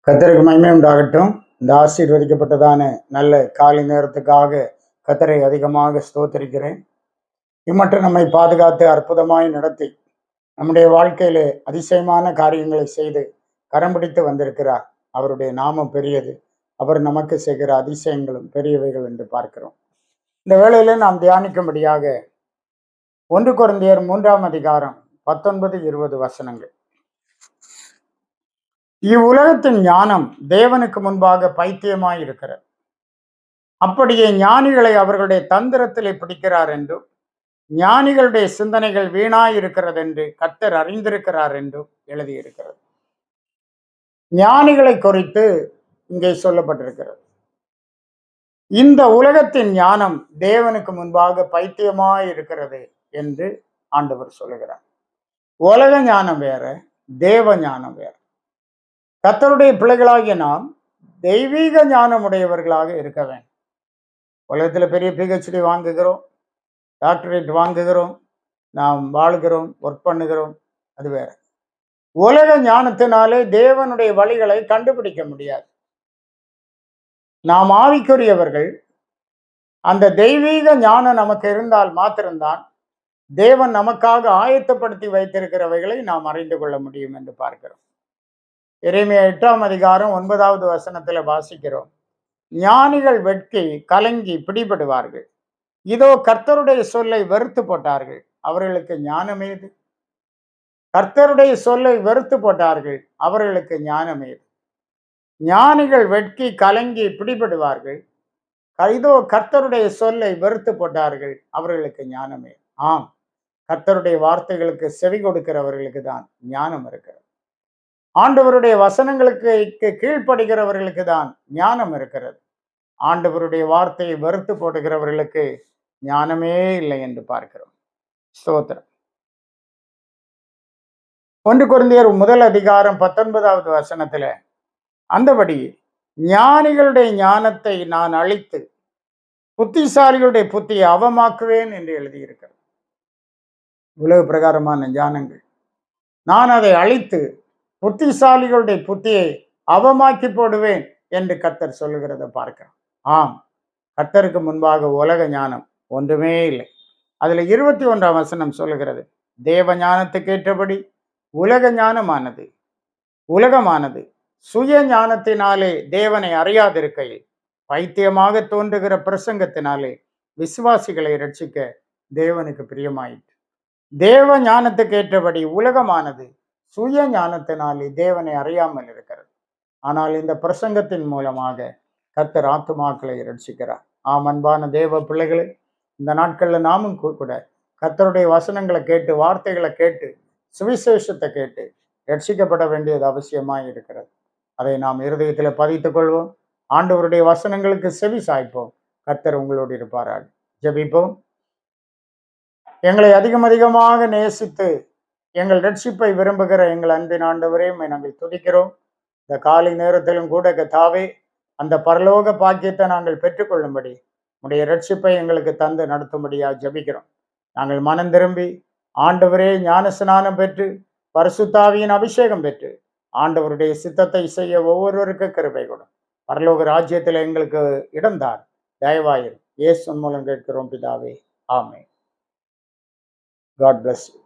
கர்த்தருக்கு மகிமை உண்டாகட்டும். இந்த ஆசீர்வதிக்கப்பட்டதான நல்ல காலை நேரத்துக்காக கர்த்தரை அதிகமாக ஸ்தோத்திரிக்கிறேன். இம்மட்டும் நம்மை பாதுகாத்து அற்புதமாய் நடத்தி நம்முடைய வாழ்க்கையிலே அதிசயமான காரியங்களை செய்து கரம் பிடித்து வந்திருக்கிறார். அவருடைய நாமம் பெரியது. அவர் நமக்கு செய்கிற அதிசயங்களும் பெரியவைகள் என்று பார்க்கிறோம். இந்த வேளையிலே நாம் தியானிக்கும்படியாக 1 கொரிந்தியர் 3ஆம் அதிகாரம் 19, 20 வசனங்கள். இவ்வுலகத்தின் ஞானம் தேவனுக்கு முன்பாக பைத்தியமாய் இருக்கிறது. அப்படியே ஞானிகளை அவர்களுடைய தந்திரத்திலே பிடிக்கிறார் என்றும் ஞானிகளுடைய சிந்தனைகள் வீணாய் இருக்கிறது என்று கர்த்தர் அறிந்திருக்கிறார் என்றும் எழுதியிருக்கிறது. ஞானிகளை குறித்து இங்கே சொல்லப்பட்டிருக்கிறது. இந்த உலகத்தின் ஞானம் தேவனுக்கு முன்பாக பைத்தியமாய் இருக்கிறது என்று ஆண்டவர் சொல்லுகிறார். உலக ஞானம் வேற, தேவ ஞானம் வேற. கர்த்தருடைய பிள்ளைகளாகிய நாம் தெய்வீக ஞானம் உடையவர்களாக இருக்க வேண்டும். உலகத்துல பெரிய PhD வாங்குகிறோம், டாக்டரேட் வாங்குகிறோம், நாம் வாழ்கிறோம், ஒர்க் பண்ணுகிறோம், அது வேற. உலக ஞானத்தினாலே தேவனுடைய வழிகளை கண்டுபிடிக்க முடியாது. நாம் ஆவிக்குரியவர்கள். அந்த தெய்வீக ஞானம் நமக்கு இருந்தால் மாத்திரம்தான் தேவன் நமக்காக ஆயத்தப்படுத்தி வைத்திருக்கிறவைகளை நாம் அறிந்து கொள்ள முடியும் என்று பார்க்கிறோம். எரேமியா 8ஆம் அதிகாரம் 9வது வசனத்துல வாசிக்கிறோம். ஞானிகள் வெட்கி கலங்கி பிடிபடுவார்கள். இதோ கர்த்தருடைய சொல்லை வெறுத்து போட்டார்கள், அவர்களுக்கு ஞானமேது? கர்த்தருடைய சொல்லை வெறுத்து போட்டார்கள், அவர்களுக்கு ஞானமேது? ஞானிகள் வெட்கி கலங்கி பிடிபடுவார்கள். இதோ கர்த்தருடைய சொல்லை வெறுத்து போட்டார்கள், அவர்களுக்கு ஞானமே. ஆம், கர்த்தருடைய வார்த்தைகளுக்கு செவி கொடுக்கிறவர்களுக்கு தான் ஞானம் இருக்கிறது. ஆண்டவருடைய வசனங்களுக்கு கீழ்ப்படுகிறவர்களுக்கு தான் ஞானம் இருக்கிறது. ஆண்டவருடைய வார்த்தையை வெறுத்து போடுகிறவர்களுக்கு ஞானமே இல்லை என்று பார்க்கிறோம். ஸ்தோத்திரம். 1 கொரிந்தியர் 1 அதிகாரம் 19வது வசனத்துல, அந்தபடி ஞானிகளுடைய ஞானத்தை நான் அழித்து புத்திசாலிகளுடைய புத்தியை அவமாக்குவேன் என்று எழுதியிருக்கிறது. உலக பிரகாரமான ஞானங்கள் நான் அதை அழித்து புத்திசாலிகளுடைய புத்தியை அவமாக்கி போடுவேன் என்று கர்த்தர் சொல்லுகிறத பார்க்கிறோம். ஆம், கர்த்தருக்கு முன்பாக உலக ஞானம் ஒன்றுமே இல்லை. அதுல 21ஆம் வசனம் சொல்லுகிறது, தேவ ஞானத்துக்கு ஏற்றபடி உலக ஞானமானது, உலகமானது சுய ஞானத்தினாலே தேவனை அறியாதிருக்கையில் பைத்தியமாக தோன்றுகிற பிரசங்கத்தினாலே விசுவாசிகளை ரட்சிக்க தேவனுக்கு பிரியமாயிற்று. தேவ ஞானத்துக்கு ஏற்றபடி உலகமானது சுய ஞானத்தினாலே தேவனை அறியாமல் இருக்கிறது. ஆனால் இந்த பிரசங்கத்தின் மூலமாக கர்த்தர் ஆத்துமாக்களை ரட்சிக்கிறார். ஆம், அன்பான தேவ பிள்ளைகளே, இந்த நாட்கள்ல நாமும் கூட கர்த்தருடைய வசனங்களை கேட்டு, வார்த்தைகளை கேட்டு, சுவிசேஷத்தை கேட்டு ரட்சிக்கப்பட வேண்டியது அவசியமாய் இருக்கிறது. அதை நாம் இருதயத்தில் பதித்துக் கொள்வோம். ஆண்டவருடைய வசனங்களுக்கு செவி சாய்ப்போம். கர்த்தர் உங்களோடு இருப்பாராக. ஜெபிப்போம். எங்களை அதிகமாக நேசித்து எங்கள் ரட்சிப்பை விரும்புகிற எங்கள் அன்பின் ஆண்டவரே, நாங்கள் துதிக்கிறோம். இந்த காலை நேரத்திலும் கூட கர்த்தாவே, அந்த பரலோக பாக்கியத்தை நாங்கள் பெற்றுக்கொள்ளும்படி உடைய ரட்சிப்பை எங்களுக்கு தந்து நடத்தும்படியா ஜெபிக்கிறோம். நாங்கள் மனம் திரும்பி ஆண்டவரே ஞானஸ்நானம் பெற்று பரிசுத்தாவியின் அபிஷேகம் பெற்று ஆண்டவருடைய சித்தத்தை செய்ய ஒவ்வொருவருக்கு கிருபை கொடும். பரலோக ராஜ்யத்தில் எங்களுக்கு இடம்தார், தயவாயிரும். இயேசு மூலம் கேட்கிறோம் பிதாவே, ஆமென். God bless you.